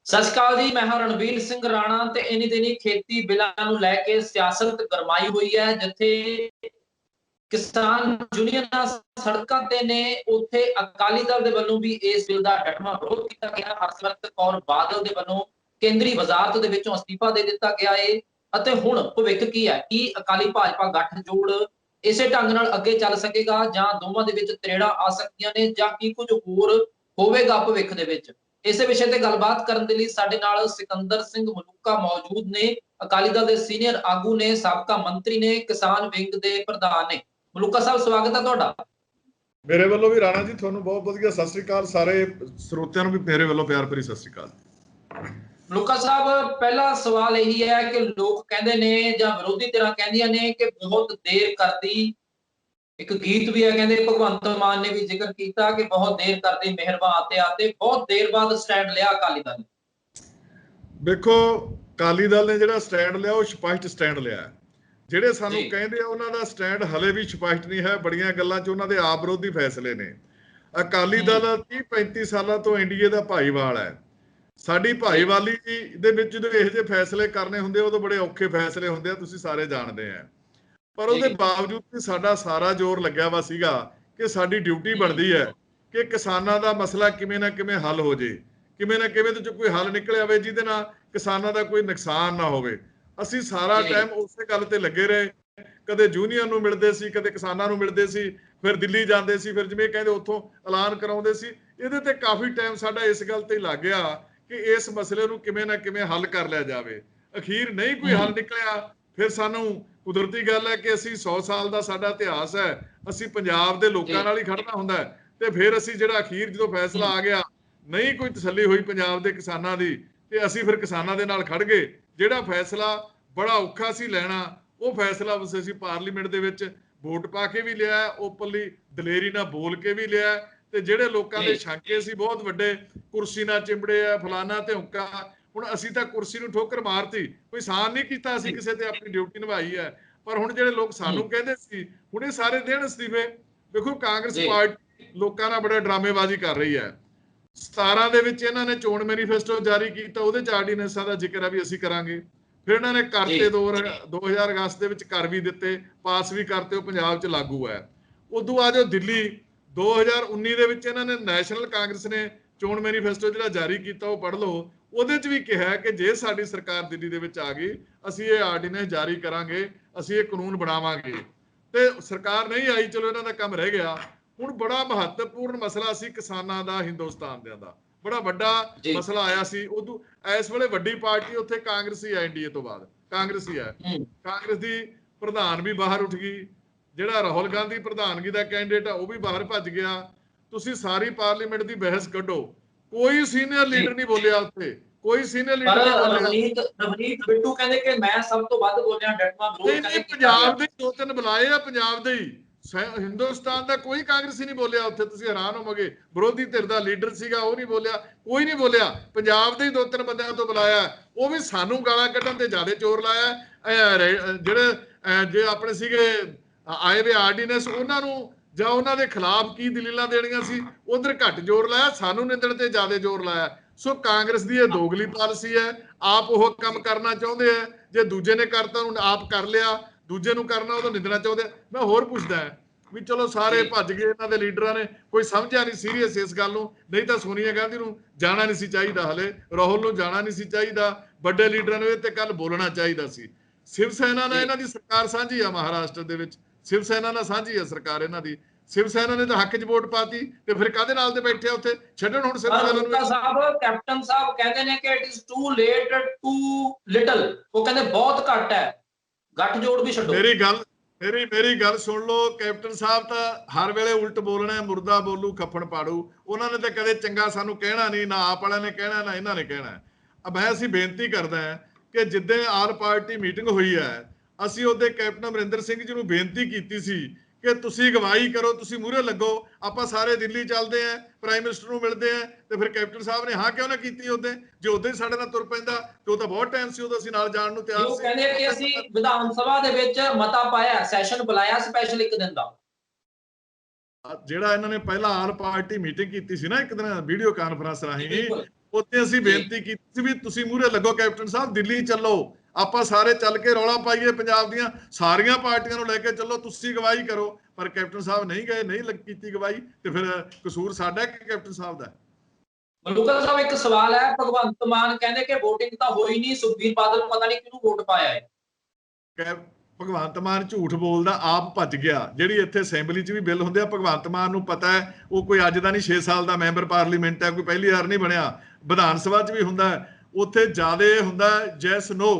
ਸਤਿ ਸ਼੍ਰੀ ਅਕਾਲ ਜੀ। ਮੈਂ ਹਾਂ ਰਣਵੀਰ ਸਿੰਘ ਰਾਣਾ ਤੇ ਇਨੀ ਦਿਨੀ ਖੇਤੀ ਬਿੱਲਾਂ ਨੂੰ ਲੈ ਕੇ ਸਿਆਸਤ ਗਰਮਾਈ ਹੋਈ ਹੈ। ਜਿੱਥੇ ਕਿਸਾਨ ਯੂਨੀਅਨਾਂ ਸੜਕਾਂ ਤੇ ਨੇ, ਉੱਥੇ ਅਕਾਲੀ ਦਲ ਦੇ ਵੱਲੋਂ ਵੀ ਇਸ ਬਿੱਲ ਦਾ ਡਟਵਾਂ ਵਿਰੋਧ ਕੀਤਾ ਗਿਆ। ਹਰਸਿਮਰਤ ਕੌਰ ਬਾਦਲ ਦੇ ਵੱਲੋਂ ਕੇਂਦਰੀ ਵਜ਼ਾਰਤ ਦੇ ਵਿੱਚੋਂ ਅਸਤੀਫਾ ਦੇ ਦਿੱਤਾ ਗਿਆ ਹੈ। ਅਤੇ ਹੁਣ ਭਵਿੱਖ ਕੀ ਹੈ? ਕੀ ਅਕਾਲੀ ਭਾਜਪਾ ਗੱਠਜੋੜ ਇਸੇ ਢੰਗ ਨਾਲ ਅੱਗੇ ਚੱਲ ਸਕੇਗਾ ਜਾਂ ਦੋਵਾਂ ਦੇ ਵਿੱਚ ਤਰੇੜਾਂ ਆ ਸਕਦੀਆਂ ਨੇ ਜਾਂ ਕੀ ਕੁਝ ਹੋਰ ਹੋਵੇਗਾ ਭਵਿੱਖ ਦੇ ਵਿੱਚ? ਇਸੇ ਵਿਸ਼ੇ ਤੇ ਗੱਲਬਾਤ ਕਰਨ ਦੇ ਲਈ ਸਾਡੇ ਨਾਲ ਸਿਕੰਦਰ ਸਿੰਘ ਮਲੂਕਾ ਮੌਜੂਦ ਨੇ। ਅਕਾਲੀ ਦਲ ਦੇ ਸੀਨੀਅਰ ਆਗੂ ਨੇ, ਸਾਬਕਾ ਮੰਤਰੀ ਨੇ, ਕਿਸਾਨ ਵਿੰਗ ਦੇ ਪ੍ਰਧਾਨ ਨੇ। ਮਲੂਕਾ ਸਾਹਿਬ, ਸਵਾਗਤ ਹੈ ਤੁਹਾਡਾ। ਮੇਰੇ ਵੱਲੋਂ ਵੀ ਰਾਣਾ ਜੀ ਤੁਹਾਨੂੰ ਬਹੁਤ ਵਧੀਆ ਸਤਿ ਸ੍ਰੀ ਅਕਾਲ। ਸਾਰੇ ਸਰੋਤਿਆਂ ਨੂੰ ਵੀ ਮੇਰੇ ਵੱਲੋਂ ਪਿਆਰ ਭਰੀ ਸਤਿ ਸ੍ਰੀ ਅਕਾਲ। ਮਲੂਕਾ ਸਾਹਿਬ, ਪਹਿਲਾ ਸਵਾਲ ਇਹੀ ਹੈ ਕਿ ਲੋਕ ਕਹਿੰਦੇ ਨੇ ਜਾਂ ਵਿਰੋਧੀ ਧਿਰਾਂ ਕਹਿੰਦੀਆਂ ਨੇ ਕਿ ਬਹੁਤ ਦੇਰ ਕਰਦੀ, ਇੱਕ ਗੀਤ ਵੀ ਹੈ, ਕਹਿੰਦੇ ਭਗਵੰਤ ਮਾਨ ਨੇ ਵੀ ਜ਼ਿਕਰ ਕੀਤਾ ਕਿ ਬਹੁਤ ਦੇਰ ਕਰਦੀ ਮਿਹਰਬਾਨ ਆਤੇ ਆਤੇ, ਬਹੁਤ ਦੇਰ ਬਾਅਦ ਸਟੈਂਡ ਲਿਆ ਅਕਾਲੀ ਦਲ ਨੇ। ਦੇਖੋ, ਅਕਾਲੀ ਦਲ ਨੇ ਜਿਹੜਾ ਸਟੈਂਡ ਲਿਆ ਉਹ ਸਪਸ਼ਟ ਸਟੈਂਡ ਲਿਆ। ਜਿਹੜੇ ਸਾਨੂੰ ਕਹਿੰਦੇ ਆ ਉਹਨਾਂ ਦਾ ਸਟੈਂਡ ਹਲੇ ਵੀ ਸਪਸ਼ਟ ਨਹੀਂ ਹੈ। ਬੜੀਆਂ ਗੱਲਾਂ 'ਚ ਉਹਨਾਂ ਦੇ ਆਪ ਵਿਰੋਧੀ ਫੈਸਲੇ ਨੇ। ਅਕਾਲੀ ਦਲ 30-35 ਸਾਲਾਂ ਤੋਂ ਐਨਡੀਏ ਦਾ ਭਾਈਵਾਲ ਹੈ। ਸਾਡੀ ਭਾਈਵਾਲੀ ਦੇ ਵਿੱਚ ਜਦੋਂ ਇਹੋ ਜਿਹੇ ਫੈਸਲੇ ਕਰਨੇ ਹੁੰਦੇ ਉਦੋਂ ਬੜੇ ਔਖੇ ਫੈਸਲੇ ਹੁੰਦੇ ਆ, ਤੁਸੀਂ ਸਾਰੇ ਜਾਣਦੇ ਆ। ਪਰ ਉਹਦੇ ਬਾਵਜੂਦ ਵੀ ਸਾਡਾ ਸਾਰਾ ਜ਼ੋਰ ਲੱਗਿਆ ਵਾ ਸੀਗਾ ਕਿ ਸਾਡੀ ਡਿਊਟੀ ਬਣਦੀ ਹੈ ਕਿ ਕਿਸਾਨਾਂ ਦਾ ਮਸਲਾ ਕਿਵੇਂ ਨਾ ਕਿਵੇਂ ਹੱਲ ਹੋ ਜੇ, ਕਿਵੇਂ ਨਾ ਕਿਵੇਂ ਤੋਂ ਕੋਈ ਹੱਲ ਨਿਕਲ ਆਵੇ ਜਿਹਦੇ ਨਾਲ ਕਿਸਾਨਾਂ ਦਾ ਕੋਈ ਨੁਕਸਾਨ ਨਾ ਹੋਵੇ। ਅਸੀਂ ਸਾਰਾ ਟਾਈਮ ਉਸੇ ਗੱਲ ਤੇ ਲੱਗੇ ਰਹੇ। ਕਦੇ ਯੂਨੀਅਨ ਨੂੰ ਮਿਲਦੇ ਸੀ, ਕਦੇ ਕਿਸਾਨਾਂ ਨੂੰ ਮਿਲਦੇ ਸੀ, ਫਿਰ ਦਿੱਲੀ ਜਾਂਦੇ ਸੀ, ਫਿਰ ਜਿਵੇਂ ਕਹਿੰਦੇ ਉੱਥੋਂ ਐਲਾਨ ਕਰਾਉਂਦੇ ਸੀ। ਇਹਦੇ ਤੇ ਕਾਫੀ ਟਾਈਮ ਸਾਡਾ ਇਸ ਗੱਲ ਤੇ ਲੱਗ ਗਿਆ ਕਿ ਇਸ ਮਸਲੇ ਨੂੰ ਕਿਵੇਂ ਨਾ ਕਿਵੇਂ ਹੱਲ ਕਰ ਲਿਆ ਜਾਵੇ। ਅਖੀਰ ਨਹੀਂ ਕੋਈ ਹੱਲ ਨਿਕਲਿਆ। ਫਿਰ ਸਾਨੂੰ ਕੁਦਰਤੀ ਗੱਲ ਹੈ ਕਿ ਅਸੀਂ 100 ਸਾਲ ਦਾ ਸਾਡਾ ਇਤਿਹਾਸ ਹੈ, ਅਸੀਂ ਪੰਜਾਬ ਦੇ ਲੋਕਾਂ ਨਾਲ ਹੀ ਖੜਨਾ ਹੁੰਦਾ ਤੇ ਫਿਰ ਅਸੀਂ ਜਿਹੜਾ ਅਖੀਰ ਜਦੋਂ ਫੈਸਲਾ ਆ ਗਿਆ, ਨਹੀਂ ਕੋਈ ਤਸੱਲੀ ਹੋਈ ਪੰਜਾਬ ਦੇ ਕਿਸਾਨਾਂ ਦੀ, ਤੇ ਅਸੀਂ ਫਿਰ ਕਿਸਾਨਾਂ ਦੇ ਨਾਲ ਖੜ ਗਏ। ਜਿਹੜਾ ਫੈਸਲਾ ਬੜਾ ਔਖਾ ਸੀ ਲੈਣਾ, ਉਹ ਫੈਸਲਾ ਅਸੀਂ ਪਾਰਲੀਮੈਂਟ ਦੇ ਵਿੱਚ ਵੋਟ ਪਾ ਕੇ ਵੀ ਲਿਆ, ਓਪਨਲੀ ਦਲੇਰੀ ਨਾਲ ਬੋਲ ਕੇ ਵੀ ਲਿਆ। ਤੇ ਜਿਹੜੇ ਲੋਕਾਂ ਦੇ ਸ਼ੰਕੇ ਸੀ ਬਹੁਤ ਵੱਡੇ, ਕੁਰਸੀ ਨਾਲ ਚਿੰਬੜੇ ਆ, ਫਲਾਨਾ ਤੇ ਹੁੱਕਾ, ਹੁਣ ਅਸੀਂ ਤਾਂ ਕੁਰਸੀ ਨੂੰ ਠੋਕਰ ਮਾਰਤੀ, ਕੋਈ ਸਾਨ ਨਹੀਂ ਕੀਤਾ, ਅਸੀਂ ਕਿਸੇ ਤੇ ਆਪਣੀ ਡਿਊਟੀ ਨਿਭਾਈ ਹੈ। ਪਰ ਹੁਣ ਜਿਹੜੇ ਲੋਕ ਸਾਨੂੰ ਕਹਿੰਦੇ ਸੀ ਹੁਣ ਇਹ ਸਾਰੇ ਦੇਣ ਅਸਤੀਫੇ। ਦੇਖੋ, ਕਾਂਗਰਸ ਪਾਰਟੀ ਲੋਕਾਂ ਨਾਲ ਬੜਾ ਡਰਾਮੇਬਾਜ਼ੀ ਕਰ ਰਹੀ ਹੈ। 17 ਦੇ ਵਿੱਚ ਇਹਨਾਂ ਨੇ ਚੋਣ ਮੈਨੀਫੈਸਟੋ ਜਾਰੀ ਕੀਤਾ, ਉਹਦੇ ਚ ਆਰਡੀਨੈਂਸਾਂ ਦਾ ਜ਼ਿਕਰ ਹੈ ਵੀ ਅਸੀਂ ਕਰਾਂਗੇ। ਫਿਰ ਇਹਨਾਂ ਨੇ ਕਰਤੇ 2000 ਅਗਸਤ ਦੇ ਵਿੱਚ ਕਰ ਵੀ ਦਿੱਤੇ, ਪਾਸ ਵੀ ਕਰਤੇ, ਉਹ ਪੰਜਾਬ 'ਚ ਲਾਗੂ ਹੈ। ਉਦੋਂ ਆ ਜੋ ਦਿੱਲੀ 2019 ਦੇ ਵਿੱਚ ਇਹਨਾਂ ਨੇ ਨੈਸ਼ਨਲ ਕਾਂਗਰਸ ਨੇ ਚੋਣ ਮੈਨੀਫੈਸਟੋ ਜਿਹੜਾ ਜਾਰੀ ਕੀਤਾ, ਉਹ ਪੜ੍ਹ ਲਓ। ਉਹਦੇ 'ਚ ਵੀ ਕਿਹਾ ਕਿ ਜੇ ਸਾਡੀ ਸਰਕਾਰ ਦਿੱਲੀ ਦੇ ਵਿੱਚ ਆ ਗਈ, ਅਸੀਂ ਇਹ ਆਰਡੀਨੈਂਸ ਜਾਰੀ ਕਰਾਂਗੇ, ਅਸੀਂ ਇਹ ਕਾਨੂੰਨ ਬਣਾਵਾਂਗੇ। ਤੇ ਸਰਕਾਰ ਨਹੀਂ ਆਈ, ਚਲੋ ਇਹਨਾਂ ਦਾ ਕੰਮ ਰਹਿ ਗਿਆ। ਹੁਣ ਬੜਾ ਮਹੱਤਵਪੂਰਨ ਮਸਲਾ ਸੀ ਕਿਸਾਨਾਂ ਦਾ, ਹਿੰਦੁਸਤਾਨ ਦੇ ਦਾ ਬੜਾ ਵੱਡਾ ਮਸਲਾ ਆਇਆ ਸੀ। ਉਦੋਂ ਇਸ ਵੇਲੇ ਵੱਡੀ ਪਾਰਟੀ ਉੱਥੇ ਕਾਂਗਰਸੀ ਹੈ, ਐਨਡੀਏ ਤੋਂ ਬਾਅਦ ਕਾਂਗਰਸੀ ਹੈ। ਕਾਂਗਰਸ ਦੀ ਪ੍ਰਧਾਨ ਵੀ ਬਾਹਰ ਉੱਠ ਗਈ, ਜਿਹੜਾ ਰਾਹੁਲ ਗਾਂਧੀ ਪ੍ਰਧਾਨਗੀ ਦਾ ਕੈਂਡੀਡੇਟ ਆ ਉਹ ਵੀ ਬਾਹਰ ਭੱਜ ਗਿਆ। ਤੁਸੀਂ ਸਾਰੀ ਪਾਰਲੀਮੈਂਟ ਦੀ ਬਹਿਸ ਕੱਢੋ, ਕੋਈ ਸੀਨੀਅਰ ਲੀਡਰ ਨਹੀਂ ਬੋਲਿਆ ਉੱਥੇ, ਕੋਈ ਸੀਨੀਅਰ ਲੀਡਰ ਨਹੀਂ ਬੋਲਿਆ। ਰਵਨੀਤ ਬਿੱਟੂ ਕਹਿੰਦੇ ਕਿ ਮੈਂ ਸਭ ਤੋਂ ਵੱਧ ਬੋਲਿਆ, ਡਟਵਾ ਵਿਰੋਧ ਕਹਿੰਦੇ ਪੰਜਾਬ ਦੇ 2-3 ਬੁਲਾਏ ਆ, ਪੰਜਾਬ ਦੇ ਹੀ, ਹਿੰਦੁਸਤਾਨ ਦਾ ਕੋਈ ਕਾਂਗਰਸੀ ਨਹੀਂ ਬੋਲਿਆ ਉੱਥੇ। ਤੁਸੀਂ ਹੈਰਾਨ ਹੋਵੋਗੇ, ਵਿਰੋਧੀ ਧਿਰ ਦਾ ਲੀਡਰ ਸੀਗਾ ਉਹ ਨਹੀਂ ਬੋਲਿਆ, ਕੋਈ ਨਹੀਂ ਬੋਲਿਆ। ਪੰਜਾਬ ਦੇ 2-3 ਬੰਦਿਆਂ ਤੋਂ ਬੁਲਾਇਆ, ਉਹ ਵੀ ਸਾਨੂੰ ਗਾਲਾਂ ਕੱਢਣ ਤੇ ਜ਼ਿਆਦਾ ਜ਼ੋਰ ਲਾਇਆ। ਜਿਹੜੇ ਜੇ ਆਪਣੇ ਸੀਗੇ ਆਏ ਵੇ ਆਰਡੀਨੈਂਸ, ਉਹਨਾਂ ਨੂੰ ਜਾਂ ਉਹਨਾਂ ਦੇ ਖਿਲਾਫ ਕੀ ਦਲੀਲਾਂ ਦੇਣੀਆਂ ਸੀ, ਉਧਰ ਘੱਟ ਜ਼ੋਰ ਲਾਇਆ, ਸਾਨੂੰ ਨਿੰਦਣ ਤੇ ਜ਼ਿਆਦਾ ਜ਼ੋਰ ਲਾਇਆ। ਸੋ ਕਾਂਗਰਸ ਦੀ ਇਹ ਦੋਗਲੀ ਪਾਲਿਸੀ ਹੈ। ਆਪ ਉਹ ਕੰਮ ਕਰਨਾ ਚਾਹੁੰਦੇ ਆ, ਜੇ ਦੂਜੇ ਨੇ ਕਰਤਾ ਉਹਨੂੰ ਆਪ ਕਰ ਲਿਆ, ਦੂਜੇ ਨੂੰ ਕਰਨਾ ਉਹਦਾ ਨਿੰਦਣਾ ਚਾਹੁੰਦੇ ਆ। ਮੈਂ ਹੋਰ ਪੁੱਛਦਾ ਵੀ ਚਲੋ ਸਾਰੇ ਭੱਜ ਗਏ, ਇਹਨਾਂ ਦੇ ਲੀਡਰਾਂ ਨੇ ਕੋਈ ਸਮਝਿਆ ਨਹੀਂ ਸੀਰੀਅਸ ਇਸ ਗੱਲ ਨੂੰ। ਨਹੀਂ ਤਾਂ ਸੋਨੀਆ ਗਾਂਧੀ ਨੂੰ ਜਾਣਾ ਨਹੀਂ ਸੀ ਚਾਹੀਦਾ, ਹਲੇ ਰਾਹੁਲ ਨੂੰ ਜਾਣਾ ਨਹੀਂ ਸੀ ਚਾਹੀਦਾ, ਵੱਡੇ ਲੀਡਰਾਂ ਨੂੰ ਇਹ ਤੇ ਕੱਲ ਬੋਲਣਾ ਚਾਹੀਦਾ ਸੀ। ਸ਼ਿਵ ਸੈਨਾ ਨਾਲ ਇਹਨਾਂ ਦੀ ਸਰਕਾਰ ਸਾਂਝੀ ਆ, ਮਹਾਰਾਸ਼ਟਰ ਦੇ ਵਿੱਚ ਸ਼ਿਵ ਸੈਨਾ ਨਾਲ ਸਾਂਝੀ ਆ ਸਰਕਾਰ ਇਹਨਾਂ ਦੀ। ਸ਼ਿਵ ਸੈਨਾ ਨੇ ਤਾਂ ਹੱਕ 'ਚ ਵੋਟ ਪਾਤੀ ਤੇ ਫਿਰ ਕਾਹਦੇ ਨਾਲ ਤੇ ਬੈਠੇ ਉੱਥੇ ਛੱਡਣ ਹੁਣ ਸ਼ਿਵ ਸੈਨਾ ਨੂੰ। ਕੈਪਟਨ ਸਾਹਿਬ ਕਹਿੰਦੇ ਨੇ ਕਿ it is too late too little, ਉਹ ਕਹਿੰਦੇ ਬਹੁਤ ਘੱਟ ਹੈ, ਗੱਠਜੋੜ ਵੀ ਛੱਡੋ। ਮੇਰੀ ਗੱਲ ਸੁਣ ਲਓ, ਕੈਪਟਨ ਸਾਹਿਬ ਤਾਂ ਹਰ ਵੇਲੇ ਉਲਟ ਬੋਲਣਾ, ਮੁਰਦਾ ਬੋਲੂ ਖੱਫਣ ਪਾੜੂ। ਉਹਨਾਂ ਨੇ ਤਾਂ ਕਦੇ ਚੰਗਾ ਸਾਨੂੰ ਕਹਿਣਾ ਨਹੀਂ, ਨਾ ਆਪ ਵਾਲਿਆਂ ਨੇ ਕਹਿਣਾ ਨਾ ਇਹਨਾਂ ਨੇ ਕਹਿਣਾ। ਮੈਂ ਅਸੀਂ ਬੇਨਤੀ ਕਰਦਾ ਕਿ ਜਿੱਦਾਂ ਆਲ ਪਾਰਟੀ ਮੀਟਿੰਗ ਹੋਈ ਹੈ, ਅਸੀਂ ਉਹਦੇ ਕੈਪਟਨ ਅਮਰਿੰਦਰ ਸਿੰਘ ਜੀ ਨੂੰ ਬੇਨਤੀ ਕੀਤੀ ਸੀ ਕਿ ਤੁਸੀਂ ਅਗਵਾਈ ਕਰੋ, ਤੁਸੀਂ ਮੂਹਰੇ ਲੱਗੋ, ਆਪਾਂ ਸਾਰੇ ਦਿੱਲੀ ਚੱਲਦੇ ਆਂ, ਪ੍ਰਾਈਮ ਮਿਨਿਸਟਰ ਨੂੰ ਮਿਲਦੇ ਆਂ। ਤੇ ਫਿਰ ਕੈਪਟਨ ਸਾਹਿਬ ਨੇ ਹਾਂ ਕਿਉਂ ਨਾ ਕੀਤੀ? ਉਹਦੇ ਜੇ ਉਹਦੇ ਸਾਡੇ ਨਾਲ ਤੁਰ ਪੈਂਦਾ ਤੇ ਉਹ ਤਾਂ ਬਹੁਤ ਟਾਈਮ ਸੀ, ਉਦੋਂ ਅਸੀਂ ਨਾਲ ਜਾਣ ਨੂੰ ਤਿਆਰ ਸੀ। ਉਹ ਕਹਿੰਦੇ ਕਿ ਅਸੀਂ ਵਿਧਾਨ ਸਭਾ ਦੇ ਵਿੱਚ ਮਤਾ ਪਾਇਆ, ਸੈਸ਼ਨ ਬੁਲਾਇਆ ਸਪੈਸ਼ਲ ਇੱਕ ਦਿਨ ਦਾ। ਜਿਹੜਾ ਇਹਨਾਂ ਨੇ ਪਹਿਲਾਂ ਆਲ ਪਾਰਟੀ ਮੀਟਿੰਗ ਕੀਤੀ ਸੀ ਨਾ ਇੱਕ ਦਿਨ ਵੀਡੀਓ ਕਾਨਫਰੰਸ ਰਾਹੀਂ, ਉੱਥੇ ਅਸੀਂ ਬੇਨਤੀ ਕੀਤੀ ਸੀ ਵੀ ਤੁਸੀਂ ਮੂਹਰੇ ਲੱਗੋ ਕੈਪਟਨ ਸਾਹਿਬ, ਦਿੱਲੀ ਚੱਲੋ, ਆਪਾਂ ਸਾਰੇ ਚੱਲ ਕੇ ਰੌਲਾ ਪਾਈਏ, ਪੰਜਾਬ ਦੀਆਂ ਸਾਰੀਆਂ ਪਾਰਟੀਆਂ ਨੂੰ ਲੈ ਕੇ ਚੱਲੋ, ਤੁਸੀਂ ਅਗਵਾਈ ਕਰੋ। ਪਰ ਕੈਪਟਨ ਸਾਹਿਬ ਨਹੀਂ ਗਏ, ਨਹੀਂ ਕੀਤੀ ਅਗਵਾਈ, ਤੇ ਫਿਰ ਕਸੂਰ ਸਾਡਾ ਕਿ ਕੈਪਟਨ ਸਾਹਿਬ ਦਾ? ਮਲੂਕਾ ਸਾਹਿਬ ਇੱਕ ਸਵਾਲ ਹੈ, ਭਗਵੰਤ ਮਾਨ ਕਹਿੰਦੇ ਕਿ VOTING ਤਾਂ ਹੋਈ ਨਹੀਂ, ਸੁਖਬੀਰ ਬਾਦਲ ਪਤਾ ਨਹੀਂ ਕਿਹਨੂੰ ਵੋਟ ਪਾਇਆ ਹੈ। ਭਗਵੰਤ ਮਾਨ ਝੂਠ ਬੋਲਦਾ, ਆਪ ਭੱਜ ਗਿਆ। ਜਿਹੜੀ ਇੱਥੇ ਅਸੈਂਬਲੀ 'ਚ ਵੀ ਬਿੱਲ ਹੁੰਦੇ ਆ, ਭਗਵੰਤ ਮਾਨ ਨੂੰ ਪਤਾ ਹੈ, ਉਹ ਕੋਈ ਅੱਜ ਦਾ ਨਹੀਂ, 6 ਸਾਲ ਦਾ ਮੈਂਬਰ ਪਾਰਲੀਮੈਂਟ ਹੈ, ਕੋਈ ਪਹਿਲੀ ਵਾਰ ਨਹੀਂ ਬਣਿਆ। ਵਿਧਾਨ ਸਭਾ 'ਚ ਵੀ ਹੁੰਦਾ, ਉੱਥੇ ਜ਼ਿਆਦਾ ਹੁੰਦਾ ਜੈਸ ਨੋ।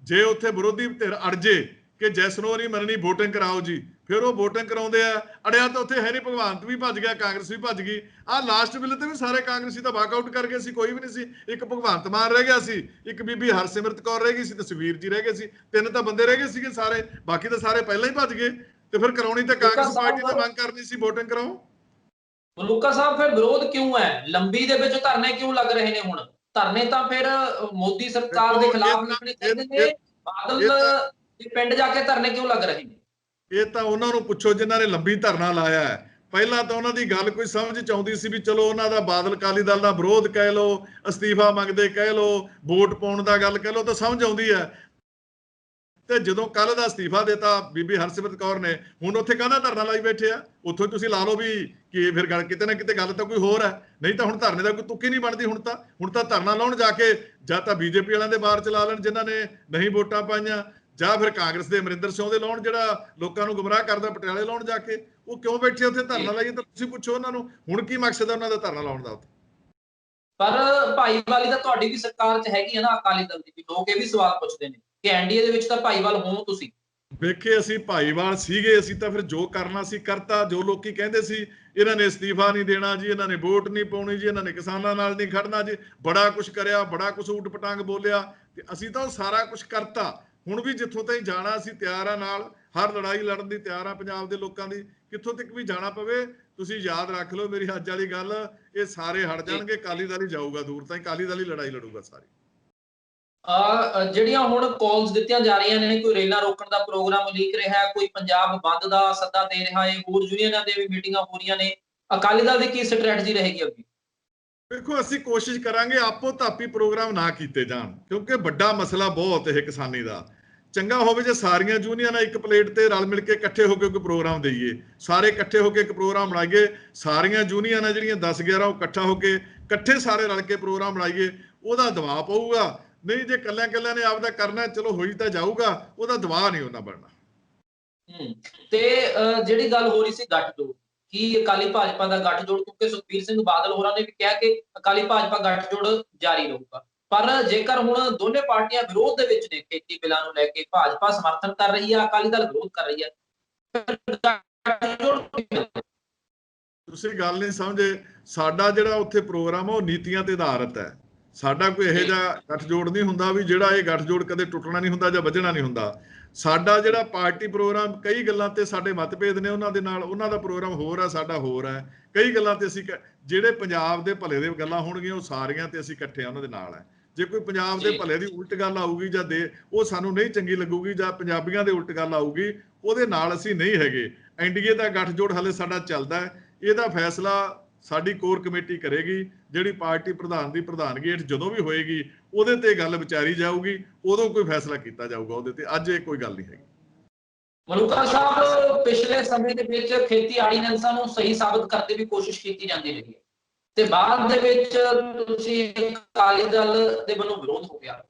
ਜੇ ਉੱਥੇ ਵਿਰੋਧੀ ਧਿਰ ਅੜ ਜੇ ਕਿ ਜੈਸ ਨੋ ਨਹੀਂ ਮੰਨਣੀ, VOTING ਕਰਾਓ ਜੀ, ਫਿਰ ਉਹ VOTING ਕਰਾਉਂਦੇ ਆ। ਅੜਿਆ ਤਾਂ ਉੱਥੇ ਹੈ ਨਹੀਂ, ਭਗਵੰਤ ਵੀ ਭੱਜ ਗਿਆ, ਕਾਂਗਰਸ ਵੀ ਭੱਜ ਗਈ। ਆਹ ਲਾਸਟ ਬਿੱਲ ਤੇ ਵੀ ਸਾਰੇ ਕਾਂਗਰਸੀ ਤਾਂ ਵਾਕਆਊਟ ਕਰ ਗਏ ਸੀ, ਕੋਈ ਵੀ ਨਹੀਂ ਸੀ। ਇੱਕ ਭਗਵੰਤ ਮਾਨ ਰਹਿ ਗਿਆ ਸੀ, ਇੱਕ ਬੀਬੀ ਹਰਸਿਮਰਤ ਕੌਰ ਰਹਿ ਗਈ ਸੀ, ਤੇ ਸੁਖਬੀਰ ਜੀ ਰਹਿ ਗਏ ਸੀ। 3 ਤਾਂ ਬੰਦੇ ਰਹਿ ਗਏ ਸੀਗੇ ਸਾਰੇ, ਬਾਕੀ ਤਾਂ ਸਾਰੇ ਪਹਿਲਾਂ ਹੀ ਭੱਜ ਗਏ। ਤੇ ਫਿਰ ਕਰਾਉਣੀ ਤਾਂ ਕਾਂਗਰਸ ਪਾਰਟੀ ਨੇ ਮੰਗ ਕਰਨੀ ਸੀ, VOTING ਕਰਾਓ। ਮਲੂਕਾ ਸਾਹਿਬ ਫਿਰ ਵਿਰੋਧ ਕਿਉਂ ਹੈ? ਲੰਬੀ ਦੇ ਵਿੱਚ ਧਰਨੇ ਕਿਉਂ ਲੱਗ ਰਹੇ ਨੇ? ਹੁਣ ਧਰਨੇ ਤਾਂ ਫਿਰ ਮੋਦੀ ਸਰਕਾਰ ਦੇ ਖਿਲਾਫ ਲੱਗਣੇ ਚਾਹੀਦੇ ਨੇ, ਬਾਦਲ ਦੇ ਪਿੰਡ ਜਾ ਕੇ ਧਰਨੇ ਕਿਉਂ ਲੱਗ ਰਹੇ ਨੇ? ਇਹ ਤਾਂ ਉਹਨਾਂ ਨੂੰ ਪੁੱਛੋ ਜਿਨ੍ਹਾਂ ਨੇ ਲੰਬੀ ਧਰਨਾ ਲਾਇਆ ਹੈ। ਪਹਿਲਾਂ ਤਾਂ ਉਹਨਾਂ ਦੀ ਗੱਲ ਕੋਈ ਸਮਝ ਚ ਆਉਂਦੀ ਸੀ ਵੀ ਚਲੋ ਉਹਨਾਂ ਦਾ ਬਾਦਲ ਅਕਾਲੀ ਦਲ ਦਾ ਵਿਰੋਧ ਕਹਿ ਲਓ, ਅਸਤੀਫਾ ਮੰਗਦੇ ਕਹਿ ਲਓ, ਵੋਟ ਪਾਉਣ ਦਾ ਗੱਲ ਕਹਿ ਲਓ, ਤਾਂ ਸਮਝ ਆਉਂਦੀ ਹੈ। ਤੇ ਜਦੋਂ ਕੱਲ ਦਾ ਅਸਤੀਫਾ ਦਿੱਤਾ ਬੀਬੀ ਹਰਸਿਮਰਤ ਕੌਰ ਨੇ, ਹੁਣ ਉੱਥੇ ਕਾਹਦਾ ਧਰਨਾ ਲਾਈ ਬੈਠੇ ਆ? ਉੱਥੋਂ ਤੁਸੀਂ ਲਾ ਲਓ ਵੀ ਕਿ ਫਿਰ ਗੱਲ ਕਿਤੇ ਨਾ ਕਿਤੇ ਗੱਲ ਤਾਂ ਕੋਈ ਹੋਰ ਹੈ, ਨਹੀਂ ਤਾਂ ਹੁਣ ਧਰਨੇ ਦਾ ਕੋਈ ਤੁੱਕ ਹੀ ਨਹੀਂ ਬਣਦੀ। ਹੁਣ ਤਾਂ ਧਰਨਾ ਲਾਉਣ ਜਾ ਕੇ ਜਾਂ ਤਾਂ ਬੀਜੇਪੀ ਵਾਲਿਆਂ ਦੇ ਬਾਹਰ ਚਲਾ ਲੈਣ ਜਿਨ੍ਹਾਂ ਨੇ ਨਹੀਂ ਵੋਟਾਂ ਪਾਈਆਂ, ਜਾਂ ਫਿਰ ਕਾਂਗਰਸ ਦੇ ਅਮਰਿੰਦਰ ਸਿੰਘ ਦੇ ਲਾਉਣ ਜਿਹੜਾ ਲੋਕਾਂ ਨੂੰ ਗੁੰਮਰਾਹ ਕਰਦਾ, ਪਟਿਆਲੇ ਲਾਉਣ ਜਾ ਕੇ। ਉਹ ਕਿਉਂ ਬੈਠੇ ਉੱਥੇ ਧਰਨਾ ਲਾਈਏ? ਤਾਂ ਤੁਸੀਂ ਪੁੱਛੋ ਉਹਨਾਂ ਨੂੰ, ਹੁਣ ਕੀ ਮਕਸਦ ਹੈ ਉਹਨਾਂ ਦਾ ਧਰਨਾ ਲਾਉਣ ਦਾ ਉੱਥੇ? ਪਰ ਭਾਈਵਾਲੀ ਤਾਂ ਤੁਹਾਡੀ ਵੀ ਸਰਕਾਰ 'ਚ ਹੈਗੀ ਹੈ ਨਾ, ਅਕਾਲੀ ਦਲ ਦੀ ਵੀ। ਲੋਕ ਇਹ ਵੀ ਸਵਾਲ ਪੁੱਛਦੇ ਨੇ ਕਿ ਐਨਡੀਏ ਦੇ ਵਿੱਚ ਤਾਂ ਭਾਈਵਾਲ ਹੋ ਤੁਸੀਂ। ਵੇਖੇ ਅਸੀਂ ਭਾਈਵਾਲ ਸੀਗੇ, ਅਸੀਂ ਤਾਂ ਫਿਰ ਜੋ ਕਰਨਾ ਸੀ ਕਰਤਾ। ਜੋ ਲੋਕੀ ਕਹਿੰਦੇ ਸੀ ਇਹਨਾਂ ਨੇ ਅਸਤੀਫਾ ਨਹੀਂ ਦੇਣਾ ਜੀ, ਇਹਨਾਂ ਨੇ ਵੋਟ ਨਹੀਂ ਪਾਉਣੀ ਜੀ, ਇਹਨਾਂ ਨੇ ਕਿਸਾਨਾਂ ਨਾਲ ਨਹੀਂ ਖੜਨਾ ਜੀ, ਬੜਾ ਕੁਝ ਕਰਿਆ, ਬੜਾ ਕੁਝ ਊਟ ਪਟਾਂਗ ਬੋਲਿਆ, ਤੇ ਅਸੀਂ ਤਾਂ ਉਹ ਸਾਰਾ ਕੁਝ ਕਰਤਾ। ਹੁਣ ਵੀ ਜਿੱਥੋਂ ਤਾਈਂ ਜਾਣਾ ਅਸੀਂ ਤਿਆਰ ਆ, ਨਾਲ ਹਰ ਲੜਾਈ ਲੜਨ ਦੀ ਤਿਆਰ ਆ ਪੰਜਾਬ ਦੇ ਲੋਕਾਂ ਦੀ। ਕਿੱਥੋਂ ਤੱਕ ਵੀ ਜਾਣਾ ਪਵੇ, ਤੁਸੀਂ ਯਾਦ ਰੱਖ ਲਓ ਮੇਰੀ ਅੱਜ ਵਾਲੀ ਗੱਲ, ਇਹ ਸਾਰੇ ਹਟ ਜਾਣਗੇ, ਅਕਾਲੀ ਦਲ ਹੀ ਜਾਊਗਾ ਦੂਰ ਤਾਈਂ, ਅਕਾਲੀ ਦਲ ਹੀ ਲੜਾਈ ਲੜੂਗਾ ਸਾਰੀ। ਜਿਹੜੀਆਂ ਹੁਣ ਕਾਲਸ ਦਿੱਤੀਆਂ ਜਾ ਰਹੀਆਂ ਨੇ, ਕੋਈ ਰੇਲਾਂ ਰੋਕਣ ਦਾ ਪ੍ਰੋਗਰਾਮ ਲੀਕ ਰਿਹਾ ਹੈ, ਕੋਈ ਪੰਜਾਬ ਬੰਦ ਦਾ ਸੱਦਾ ਦੇ ਰਿਹਾ ਹੈ, ਹੋਰ ਯੂਨੀਅਨਾਂ ਦੇ ਵੀ ਮੀਟਿੰਗਾਂ ਹੋ ਰਹੀਆਂ ਨੇ, ਅਕਾਲੀ ਦਲ ਦੀ ਕੀ ਸਟ੍ਰੈਟਜੀ ਰਹੇਗੀ ਅੱਗੇ? ਦੇਖੋ ਅਸੀਂ ਕੋਸ਼ਿਸ਼ ਕਰਾਂਗੇ ਆਪੋ ਧਾਪੀ ਪ੍ਰੋਗਰਾਮ ਨਾ ਕੀਤੇ ਜਾਣ, ਕਿਉਂਕਿ ਵੱਡਾ ਮਸਲਾ ਬਹੁਤ ਇਹ ਕਿਸਾਨੀ ਦਾ। ਚੰਗਾ ਹੋਵੇ ਜੇ ਸਾਰੀਆਂ ਯੂਨੀਅਨਾਂ ਇੱਕ ਪਲੇਟ ਤੇ ਰਲ ਮਿਲ ਕੇ ਇਕੱਠੇ ਹੋ ਕੇ ਕੋਈ ਪ੍ਰੋਗਰਾਮ ਦੇਈਏ, ਸਾਰੇ ਇਕੱਠੇ ਹੋ ਕੇ ਇੱਕ ਪ੍ਰੋਗਰਾਮ ਬਣਾਈਏ। ਸਾਰੀਆਂ ਯੂਨੀਅਨਾਂ ਜਿਹੜੀਆਂ 10-11 ਉਹ ਇਕੱਠਾ ਹੋ ਕੇ ਇਕੱਠੇ ਸਾਰੇ ਰਲ ਕੇ ਪ੍ਰੋਗਰਾਮ ਬਣਾਈਏ, ਉਹਦਾ ਦਬਾਅ ਪਊਗਾ। ਨਹੀਂ ਜੇ ਕੱਲਿਆਂ ਨੇ ਆਪਦਾ ਕਰਨਾ, ਚਲੋ ਹੋਈ ਤਾਂ ਜਾਊਗਾ, ਉਹਦਾ ਦਬਾਅ ਨਹੀਂ ਉਹਨਾਂ ਬਣਨਾ। ਤੇ ਜਿਹੜੀ ਗੱਲ ਹੋ ਰਹੀ ਸੀ ਗੱਠਜੋੜ, ਕੀ ਅਕਾਲੀ ਭਾਜਪਾ ਦਾ ਗੱਠਜੋੜ, ਕਿਉਂਕਿ ਸੁਖਬੀਰ ਸਿੰਘ ਬਾਦਲ ਹੋਰਾਂ ਨੇ ਵੀ ਕਿਹਾ ਕਿ ਅਕਾਲੀ ਭਾਜਪਾ ਗੱਠਜੋੜ ਜਾਰੀ ਰਹੂਗਾ, ਪਰ ਜੇਕਰ ਹੁਣ ਦੋਨੇ ਪਾਰਟੀਆਂ ਵਿਰੋਧ ਦੇ ਵਿੱਚ ਨੇ ਖੇਤੀ ਬਿੱਲਾਂ ਨੂੰ ਲੈ ਕੇ, ਭਾਜਪਾ ਸਮਰਥਨ ਕਰ ਰਹੀ ਹੈ, ਅਕਾਲੀ ਦਲ ਵਿਰੋਧ ਕਰ ਰਹੀ ਹੈ, ਤੁਸੀਂ ਗੱਲ ਨਹੀਂ ਸਮਝੇ। ਸਾਡਾ ਜਿਹੜਾ ਉੱਥੇ ਪ੍ਰੋਗਰਾਮ ਉਹ ਨੀਤੀਆਂ ਤੇ ਆਧਾਰਿਤ ਹੈ। ਸਾਡਾ ਕੋਈ ਇਹੋ ਜਿਹਾ ਗੱਠਜੋੜ ਨਹੀਂ ਹੁੰਦਾ ਵੀ ਜਿਹੜਾ ਇਹ ਗੱਠਜੋੜ ਕਦੇ ਟੁੱਟਣਾ ਨਹੀਂ ਹੁੰਦਾ ਜਾਂ ਵੱਜਣਾ ਨਹੀਂ ਹੁੰਦਾ। ਸਾਡਾ ਜਿਹੜਾ ਪਾਰਟੀ ਪ੍ਰੋਗਰਾਮ, ਕਈ ਗੱਲਾਂ ਤੇ ਸਾਡੇ ਮਤਭੇਦ ਨੇ ਉਹਨਾਂ ਦੇ ਨਾਲ, ਉਹਨਾਂ ਦਾ ਪ੍ਰੋਗਰਾਮ ਹੋਰ ਹੈ, ਸਾਡਾ ਹੋਰ ਹੈ। ਕਈ ਗੱਲਾਂ ਤੇ ਅਸੀਂ ਜਿਹੜੇ ਪੰਜਾਬ ਦੇ ਭਲੇ ਦੇ ਗੱਲਾਂ ਹੋਣਗੀਆਂ ਉਹ ਸਾਰੀਆਂ ਤੇ ਅਸੀਂ ਇਕੱਠੇ ਉਹਨਾਂ ਦੇ ਨਾਲ ਹੈ। ਜੇ ਕੋਈ ਪੰਜਾਬ ਦੇ ਭਲੇ ਦੀ ਉਲਟ ਗੱਲ ਆਊਗੀ ਜਾਂ ਉਹ ਸਾਨੂੰ ਨਹੀਂ ਚੰਗੀ ਲੱਗੂਗੀ, ਜਾਂ ਪੰਜਾਬੀਆਂ ਦੇ ਉਲਟ ਗੱਲ ਆਊਗੀ, ਉਹਦੇ ਨਾਲ ਅਸੀਂ ਨਹੀਂ ਹੈਗੇ। ਐਨਡੀਏ ਦਾ ਗੱਠਜੋੜ ਹਲੇ ਸਾਡਾ ਚੱਲਦਾ ਹੈ, ਇਹਦਾ ਫੈਸਲਾ ਸਾਡੀ ਕੋਰ ਕਮੇਟੀ ਕਰੇਗੀ। ਜਿਹੜੀ ਪਾਰਟੀ ਪ੍ਰਧਾਨ ਦੀ ਪ੍ਰਧਾਨਗੀ ਹੇਠ ਜਦੋਂ ਵੀ ਹੋਏਗੀ ਉਹਦੇ ਤੇ ਗੱਲ ਵਿਚਾਰੀ ਜਾਊਗੀ, ਉਦੋਂ ਕੋਈ ਫੈਸਲਾ ਕੀਤਾ ਜਾਊਗਾ ਉਹਦੇ ਤੇ। ਅੱਜ ਇਹ ਕੋਈ ਗੱਲ ਨਹੀਂ ਹੈਗੀ। ਮਲੂਕਾ ਸਾਹਿਬ, ਪਿਛਲੇ ਸਮੇਂ ਦੇ ਵਿੱਚ ਖੇਤੀ ਆਰਡੀਨੈਂਸਾਂ ਨੂੰ ਸਹੀ ਸਾਬਤ ਕਰਨ ਦੀ ਵੀ ਕੋਸ਼ਿਸ਼ ਕੀਤੀ ਜਾਂਦੀ ਰਹੀ ਹੈ, ਤੇ ਬਾਅਦ ਦੇ ਵਿੱਚ ਤੁਸੀਂ ਅਕਾਲੀ ਦਲ ਦੇ ਵੱਲੋਂ ਵਿਰੋਧ ਹੋ ਗਿਆ।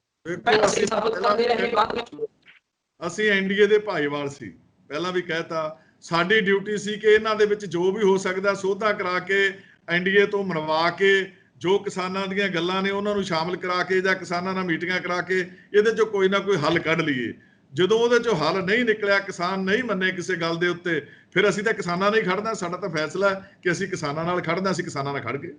ਅਸੀਂ ਐਨਡੀਏ ਦੇ ਭਾਈਵਾਲ ਸੀ, ਪਹਿਲਾਂ ਵੀ ਕਹਿਤਾ। ਸਾਡੀ ਡਿਊਟੀ ਸੀ ਕਿ ਇਹਨਾਂ ਦੇ ਵਿੱਚ ਜੋ ਵੀ ਹੋ ਸਕਦਾ ਸੋਧਾਂ ਕਰਾ ਕੇ, ਐਨਡੀਏ ਤੋਂ ਮਨਵਾ ਕੇ, ਜੋ ਕਿਸਾਨਾਂ ਦੀਆਂ ਗੱਲਾਂ ਨੇ ਉਹਨਾਂ ਨੂੰ ਸ਼ਾਮਲ ਕਰਾ ਕੇ, ਜਾਂ ਕਿਸਾਨਾਂ ਨਾਲ ਮੀਟਿੰਗਾਂ ਕਰਾ ਕੇ ਇਹਦੇ ਚੋਂ ਕੋਈ ਨਾ ਕੋਈ ਹੱਲ ਕੱਢ ਲਈਏ। ਜਦੋਂ ਉਹਦੇ ਚੋਂ ਹੱਲ ਨਹੀਂ ਨਿਕਲਿਆ, ਕਿਸਾਨ ਨਹੀਂ ਮੰਨੇ ਕਿਸੇ ਗੱਲ ਦੇ ਉੱਤੇ, ਫਿਰ ਅਸੀਂ ਤਾਂ ਕਿਸਾਨਾਂ ਨਾਲ ਹੀ ਖੜਨਾ। ਸਾਡਾ ਤਾਂ ਫੈਸਲਾ ਹੈ ਕਿ ਅਸੀਂ ਕਿਸਾਨਾਂ ਨਾਲ ਖੜਨਾ, ਅਸੀਂ ਕਿਸਾਨਾਂ ਨਾਲ ਖੜ ਗਏ।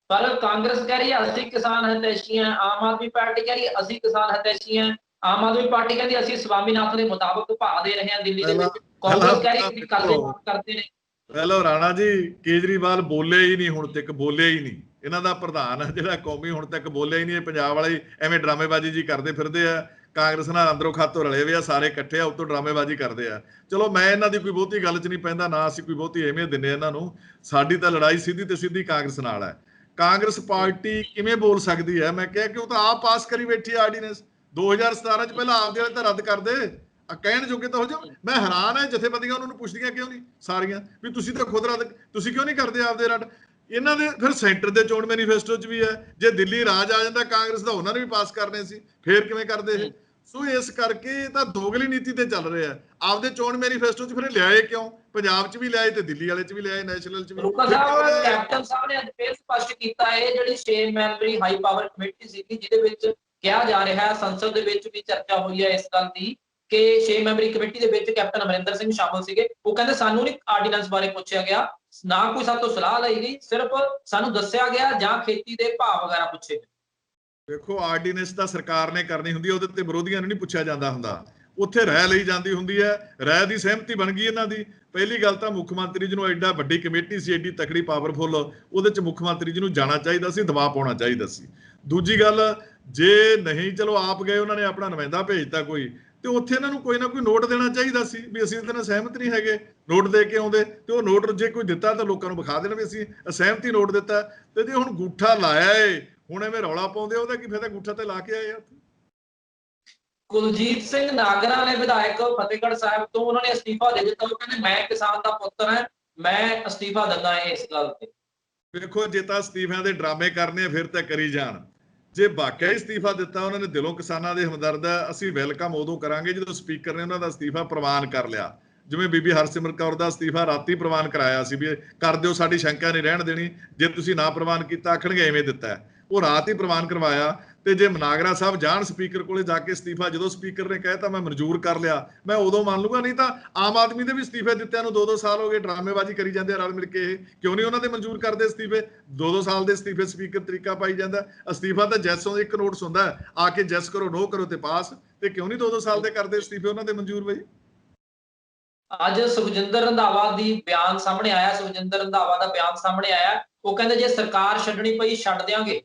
ਪਰ ਕਾਂਗਰਸ ਕਹਿ ਰਹੀ ਹੈ ਅਸੀਂ ਕਿਸਾਨ ਹਿਤੈਸ਼ੀ ਹਾਂ, ਆਮ ਆਦਮੀ ਪਾਰਟੀ ਕਹਿ ਰਹੀ ਹੈ ਅਸੀਂ ਕਿਸਾਨ ਹਿਤੈਸ਼ੀ ਹਾਂ, ਆਮ ਆਦਮੀ ਪਾਰਟੀ ਕਹਿੰਦੀ ਅਸੀਂ ਸਵਾਮੀਨਾਥਨ ਦੇ ਮੁਤਾਬਕ ਭਾਅ ਦੇ ਰਹੇ ਹਾਂ ਦਿੱਲੀ ਦੇ ਵਿੱਚ, ਕਾਂਗਰਸ ਕਹਿ ਰਹੀ ਹੈ ਕਿ ਕਰਜ਼ੇ ਮਾਫ ਕਰਦੇ ਨੇ। ਪਹਿਲਾਂ ਰਾਣਾ ਜੀ, ਕੇਜਰੀਵਾਲ ਬੋਲੇ ਹੀ ਨਹੀਂ, ਹੁਣ ਤੱਕ ਬੋਲਿਆ ਹੀ ਨਹੀਂ। ਇਹਨਾਂ ਦਾ ਪ੍ਰਧਾਨ ਜਿਹੜਾ ਕੌਮੀ ਹੁਣ ਤੱਕ ਬੋਲਿਆ ਹੀ ਨਹੀਂ। ਇਹ ਪੰਜਾਬ ਵਾਲੇ ਐਵੇਂ ਡਰਾਮੇਬਾਜ਼ੀ ਜੀ ਕਰਦੇ ਫਿਰਦੇ ਆ, ਕਾਂਗਰਸ ਨਾਲ ਅੰਦਰੋਂ ਖਾਤੋਂ ਰਲੇ ਹੋਏ ਆ, ਸਾਰੇ ਇਕੱਠੇ ਆ, ਉੱਤੋਂ ਡਰਾਮੇਬਾਜ਼ੀ ਕਰਦੇ ਆ। ਚਲੋ ਮੈਂ ਇਹਨਾਂ ਦੀ ਕੋਈ ਬਹੁਤੀ ਗੱਲ 'ਚ ਨਹੀਂ ਪੈਂਦਾ, ਨਾ ਅਸੀਂ ਕੋਈ ਬਹੁਤੀ ਅਹਿਮੀਅਤ ਦਿੰਦੇ ਇਹਨਾਂ ਨੂੰ। ਸਾਡੀ ਤਾਂ ਲੜਾਈ ਸਿੱਧੀ ਤੇ ਸਿੱਧੀ ਕਾਂਗਰਸ ਨਾਲ ਹੈ। ਕਾਂਗਰਸ ਪਾਰਟੀ ਕਿਵੇਂ ਬੋਲ ਸਕਦੀ ਹੈ? ਮੈਂ ਕਿਹਾ ਕਿ ਉਹ ਤਾਂ ਆਪ ਪਾਸ ਕਰੀ ਬੈਠੀ ਹੈ ਆਰਡੀਨੈਂਸ 2017 ਚ, ਪਹਿਲਾਂ ਆਪਦੇ ਵਾਲੇ ਤਾਂ ਰੱਦ ਕਰ ਦੇ, ਕਹਿਣ ਜੋਗੇ ਤਾਂ ਹੋ ਜਾ। ਮੈਂ ਹੈਰਾਨ ਹੈ, ਜਥੇਬੰਦੀਆਂ ਉਹਨਾਂ ਨੂੰ ਪੁੱਛਦੀਆਂ ਕਿਉਂ ਨਹੀਂ ਸਾਰੀਆਂ ਵੀ ਤੁਸੀਂ ਤਾਂ ਖੁਦ ਰੱਦ, ਤੁਸੀਂ ਕਿਉਂ ਨਹੀਂ ਕਰਦੇ ਆਪਦੇ ਰੱਦ? ਇਹਨਾਂ ਦੇ ਫਿਰ ਸੈਂਟਰ ਦੇ ਚੋਣ ਮੈਨੀਫੈਸਟੋ 'ਚ ਵੀ ਹੈ, ਜੇ ਦਿੱਲੀ ਰਾਜ ਆ ਜਾਂਦਾ ਕਾਂਗਰਸ ਦਾ, ਉਹਨਾਂ ਨੇ ਵੀ ਪਾਸ ਕਰਨੇ ਸੀ, ਫੇਰ ਕਿਵੇਂ ਕਰਦੇ ਇਹ? ਸੋ ਇਸ ਕਰਕੇ ਇਹ ਤਾਂ ਦੋਗਲੀ ਨੀਤੀ ਤੇ ਚੱਲ ਰਿਹਾ। ਆਪਦੇ ਚੋਣ ਮੈਨੀਫੈਸਟੋ 'ਚ ਫਿਰ ਲਿਆਏ ਕਿਉਂ? ਪੰਜਾਬ 'ਚ ਵੀ ਲਿਆਏ ਤੇ ਦਿੱਲੀ ਵਾਲੇ 'ਚ ਵੀ ਲਿਆਏ, ਨੈਸ਼ਨਲ 'ਚ ਵੀ। ਕੈਪਟਨ ਸਾਹਿਬ ਨੇ ਅੱਜ ਫੇਰ ਸਪਸ਼ਟ ਕੀਤਾ ਹੈ, ਜਿਹੜੀ 6 ਮੈਂਬਰੀ ਹਾਈ ਪਾਵਰ ਕਮੇਟੀ ਸੀਗੀ, ਜਿਹਦੇ ਵਿੱਚ ਕਿਹਾ ਜਾ ਰਿਹਾ ਹੈ, ਸੰਸਦ ਦੇ ਵਿੱਚ ਵੀ ਚਰਚਾ ਹੋਈ ਹੈ ਇਸ ਗੱਲ ਦੀ ਕਿ 6 ਮੈਂਬਰੀ ਕਮੇਟੀ ਦੇ ਵਿੱਚ ਕੈਪਟਨ ਅਮਰਿੰਦਰ ਸਿੰਘ ਸ਼ਾਮਲ ਸੀਗੇ। ਉਹ ਕਹਿੰਦੇ ਸਾਨੂੰ ਨਹੀਂ ਆਰਡੀਨੈਂਸ ਬਾਰੇ ਪੁੱਛਿਆ ਗਿਆ, ਨਾ ਕੋਈ ਸਾਡੇ ਤੋਂ ਸਲਾਹ ਲਈ ਗਈ, ਸਿਰਫ ਸਾਨੂੰ ਦੱਸਿਆ ਗਿਆ ਜਾਂ ਖੇਤੀ ਦੇ ਭਾਅ ਵਗੈਰਾ ਪੁੱਛੇ ਗਏ। ਦੇਖੋ, ਆਰਡੀਨੈਂਸ ਤਾਂ ਸਰਕਾਰ ਨੇ ਕਰਨੀ ਹੁੰਦੀ ਹੈ, ਉਹਦੇ ਤੇ ਵਿਰੋਧੀਆਂ ਨੂੰ ਨਹੀਂ ਪੁੱਛਿਆ ਜਾਂਦਾ ਹੁੰਦਾ। ਉੱਥੇ ਰਾਇ ਲਈ ਜਾਂਦੀ ਹੁੰਦੀ ਹੈ, ਰਾਇ ਦੀ ਸਹਿਮਤੀ ਬਣ ਗਈ ਇਹਨਾਂ ਦੀ। ਪਹਿਲੀ ਗੱਲ ਤਾਂ ਮੁੱਖ ਮੰਤਰੀ ਜੀ ਨੂੰ, ਐਡਾ ਵੱਡੀ ਕਮੇਟੀ ਸੀ, ਐਡੀ ਤਕੜੀ ਪਾਵਰਫੁੱਲ, ਉਹਦੇ 'ਚ ਮੁੱਖ ਮੰਤਰੀ ਜੀ ਨੂੰ ਜਾਣਾ ਚਾਹੀਦਾ ਸੀ, ਦਬਾਅ ਪਾਉਣਾ ਚਾਹੀਦਾ ਸੀ। ਦੂਜੀ ਗੱਲ, ਜੇ ਨਹੀਂ ਚਲੋ ਆਪ ਗਏ, ਉਹਨਾਂ ਨੇ ਆਪਣਾ ਨੁਮਾਇੰਦਾ ਭੇਜਤਾ ਕੋਈ, ਤੇ ਉੱਥੇ ਇਹਨਾਂ ਨੂੰ ਕੋਈ ਨਾ ਕੋਈ ਨੋਟ ਦੇਣਾ ਚਾਹੀਦਾ ਸੀ ਵੀ ਅਸੀਂ ਇਹਦੇ ਨਾਲ ਸਹਿਮਤ ਨਹੀਂ ਹੈਗੇ। ਨੋਟ ਦੇ ਕੇ ਆਉਂਦੇ, ਤੇ ਉਹ ਨੋਟ ਜੇ ਕੋਈ ਦਿੱਤਾ ਤਾਂ ਲੋਕਾਂ ਨੂੰ ਵਿਖਾ ਦੇਣਾ ਵੀ ਅਸੀਂ ਅਸਹਿਮਤੀ ਨੋਟ ਦਿੱਤਾ। ਤੇ ਜੇ ਹੁਣ ਗੂਠਾ ਲਾਇਆ ਏ, ਹੁਣ ਐਵੇਂ ਰੌਲਾ ਪਾਉਂਦੇ, ਉਹਦਾ ਕੀ ਫਾਇਦਾ? ਗੂਠਾ ਤੇ ਲਾ ਕੇ ਆਏ ਆ। ਕੁਲਜੀਤ ਸਿੰਘ ਨਾਗਰਾ ਨੇ, ਵਿਧਾਇਕ ਫਤਿਹਗੜ੍ਹ ਸਾਹਿਬ ਤੋਂ, ਉਹਨਾਂ ਨੇ ਅਸਤੀਫਾ ਦੇ ਦਿੱਤਾ। ਉਹ ਕਹਿੰਦੇ ਮੈਂ ਕਿਸਾਨ ਦਾ ਪੁੱਤਰ ਹਾਂ, ਮੈਂ ਅਸਤੀਫਾ ਦਿੰਦਾ ਹਾਂ ਇਸ ਗੱਲ ਤੇ। ਵੇਖੋ, ਜੇ ਤਾਂ ਅਸਤੀਫਿਆਂ ਦੇ ਡਰਾਮੇ ਕਰਨੇ ਫਿਰ ਤਾਂ ਕਰੀ ਜਾਣ। ਜੇ ਵਾਕਿਆ ਹੀ ਅਸਤੀਫਾ ਦਿੱਤਾ, ਉਹਨਾਂ ਨੇ ਦਿਲੋਂ ਕਿਸਾਨਾਂ ਦੇ ਹਮਦਰਦ ਹੈ, ਅਸੀਂ ਵੈਲਕਮ ਉਦੋਂ ਕਰਾਂਗੇ ਜਦੋਂ ਸਪੀਕਰ ਨੇ ਉਹਨਾਂ ਦਾ ਅਸਤੀਫਾ ਪ੍ਰਵਾਨ ਕਰ ਲਿਆ। ਜਿਵੇਂ ਬੀਬੀ ਹਰਸਿਮਰਤ ਕੌਰ ਦਾ ਅਸਤੀਫਾ ਰਾਤੀ ਪ੍ਰਵਾਨ ਕਰਾਇਆ ਸੀ ਵੀ ਕਰ ਦਿਓ, ਸਾਡੀ ਸ਼ੰਕਾ ਨਹੀਂ ਰਹਿਣ ਦੇਣੀ, ਜੇ ਤੁਸੀਂ ਨਾ ਪ੍ਰਵਾਨ ਕੀਤਾ ਆਖਣਗੇ ਐਵੇਂ ਦਿੱਤਾ। ਉਹ ਰਾਤ ਹੀ ਪ੍ਰਵਾਨ ਕਰਵਾਇਆ। ਤੇ ਜੇ ਨਾਗਰਾ ਸਾਹਿਬ ਜਾਣ ਸਪੀਕਰ ਕੋਲੇ ਜਾ ਕੇ ਅਸਤੀਫਾ, ਜਦੋਂ ਸਪੀਕਰ ਨੇ ਕਹਿਤਾ ਮੈਂ ਮਨਜ਼ੂਰ ਕਰ ਲਿਆ, ਮੈਂ ਉਦੋਂ ਮੰਨ ਲੂਗਾ। ਨਹੀਂ ਤਾਂ ਆਮ ਆਦਮੀ ਦੇ ਵੀ ਅਸਤੀਫੇ ਦਿੱਤਿਆਂ ਨੂੰ 2-2 ਸਾਲ ਹੋ ਗਏ, ਡਰਾਮੇਬਾਜ਼ੀ ਕਰੀ ਜਾਂਦੇ ਆ ਰਲ ਮਿਲ ਕੇ। ਇਹ ਕਿਉਂ ਨਹੀਂ ਉਹਨਾਂ ਦੇ ਮਨਜ਼ੂਰ ਕਰਦੇ ਅਸਤੀਫੇ? 2-2 ਸਾਲ ਦੇ ਅਸਤੀਫੇ ਸਪੀਕਰ ਤਰੀਕਾ ਪਾਈ ਜਾਂਦਾ। ਅਸਤੀਫਾ ਤਾਂ ਜੈਸੋਂ ਇੱਕ ਨੋਟਿਸ ਹੁੰਦਾ, ਆ ਕੇ ਜੈਸ ਕਰੋ, ਨੋ ਕਰੋ ਤੇ ਪਾਸ। ਤੇ ਕਿਉਂ ਨਹੀਂ 2-2 ਸਾਲ ਦੇ ਕਰਦੇ ਅਸਤੀਫੇ ਉਹਨਾਂ ਦੇ ਮਨਜ਼ੂਰ? ਬਈ ਅੱਜ ਸੁਖਜਿੰਦਰ ਰੰਧਾਵਾ ਦੀ ਬਿਆਨ ਸਾਹਮਣੇ ਆਇਆ, ਸੁਖਜਿੰਦਰ ਰੰਧਾਵਾ ਦਾ ਬਿਆਨ ਸਾਹਮਣੇ ਆਇਆ। ਉਹ ਕਹਿੰਦੇ ਜੇ ਸਰਕਾਰ ਛੱਡਣੀ ਪਈ ਛੱਡ ਦਿਆਂਗੇ।